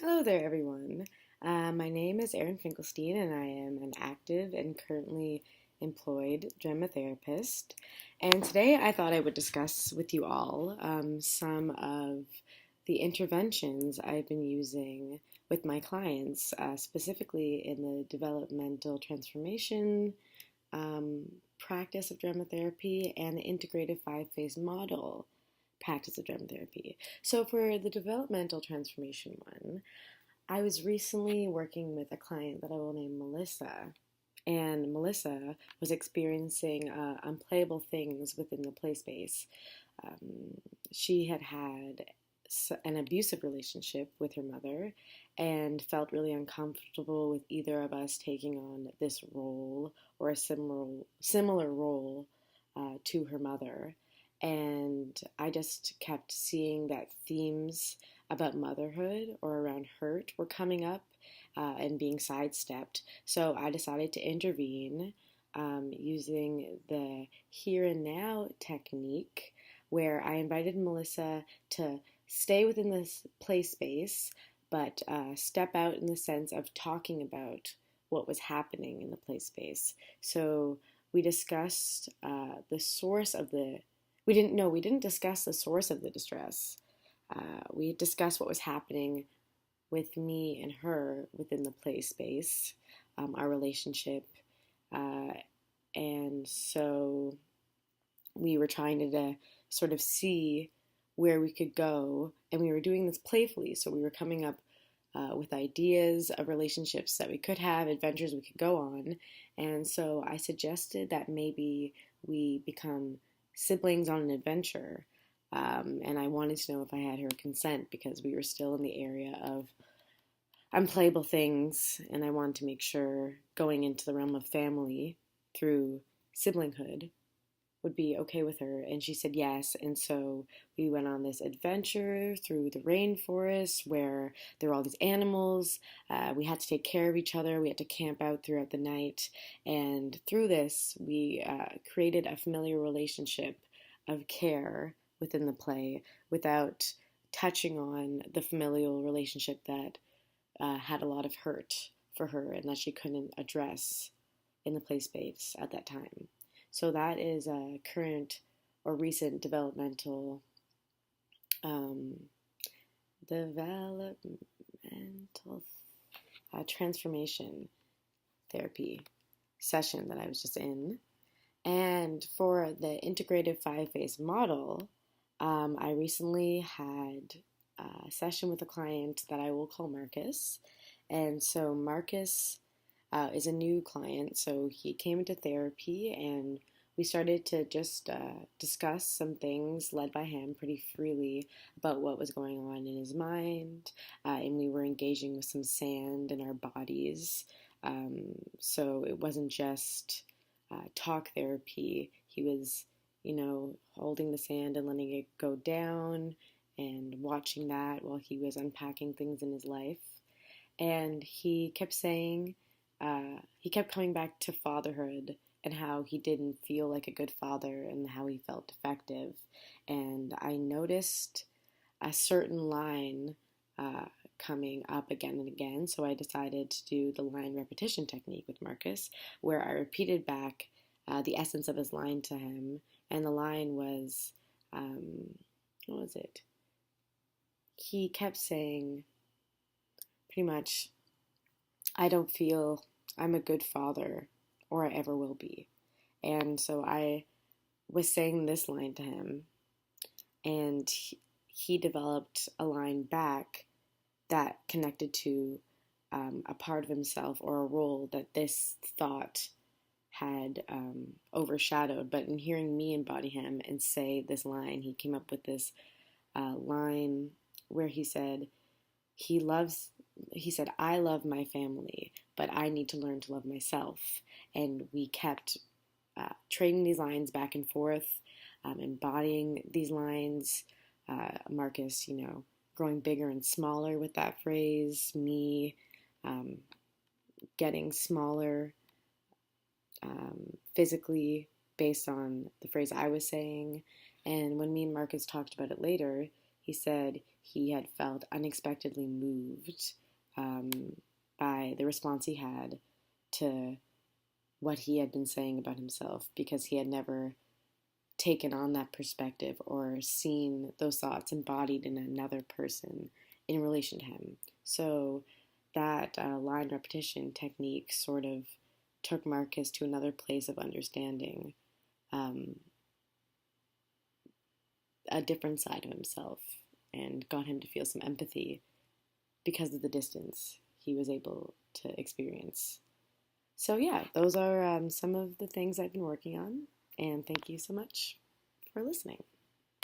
Hello there, everyone. My name is Erin Finkelstein, and I am an active and currently employed drama therapist. And today I thought I would discuss with you all some of the interventions I've been using with my clients, specifically in the developmental transformation um, practice of drama therapy and the integrative five-phase model practice of drama therapy. So, for the developmental transformation one, I was recently working with a client that I will name Melissa, and Melissa was experiencing unplayable things within the play space. She had had an abusive relationship with her mother and felt really uncomfortable with either of us taking on this role or a similar role to her mother. And I just kept seeing that themes about motherhood or around hurt were coming up and being sidestepped. So I decided to intervene using the here and now technique, where I invited Melissa to stay within this play space, but step out in the sense of talking about what was happening in the play space. So we discussed the source of the. We didn't discuss the source of the distress. We discussed what was happening with me and her within the play space, our relationship, uh, and so we were trying to sort of see where we could go, and we were doing this playfully. So we were coming up with ideas of relationships that we could have, adventures we could go on, and so I suggested that maybe we become siblings on an adventure. And I wanted to know if I had her consent because we were still in the area of unplayable things, and I wanted to make sure going into the realm of family through siblinghood would be okay with her. And she said yes. And so we went on this adventure through the rainforest where there were all these animals. We had to take care of each other. We had to camp out throughout the night. And through this, we created a familiar relationship of care within the play without touching on the familial relationship that had a lot of hurt for her and that she couldn't address in the play space at that time. So that is a current or recent um, developmental transformation therapy session that I was just in. And for the integrative five-phase model, I recently had a session with a client that I will call Marcus. And so Marcus is a new client, so he came into therapy and we started to just discuss some things led by him pretty freely about what was going on in his mind, and we were engaging with some sand in our bodies. So it wasn't just talk therapy. He was, holding the sand and letting it go down and watching that while he was unpacking things in his life. And he kept coming back to fatherhood and how he didn't feel like a good father and how he felt defective. And I noticed a certain line coming up again and again, so I decided to do the line repetition technique with Marcus, where I repeated back the essence of his line to him. And the line was, what was it? He kept saying, pretty much, I don't feel I'm a good father or I ever will be. And so I was saying this line to him, and he developed a line back that connected to a part of himself or a role that this thought had overshadowed. But in hearing me embody him and say this line, he came up with this line where he said, I love my family, but I need to learn to love myself. And we kept trading these lines back and forth, embodying these lines. Marcus, growing bigger and smaller with that phrase, me getting smaller physically based on the phrase I was saying. And when me and Marcus talked about it later, he said he had felt unexpectedly moved um, by the response he had to what he had been saying about himself, because he had never taken on that perspective or seen those thoughts embodied in another person in relation to him. So that line repetition technique sort of took Marcus to another place of understanding um, a different side of himself, and got him to feel some empathy because of the distance he was able to experience. So, yeah, those are some of the things I've been working on, and thank you so much for listening.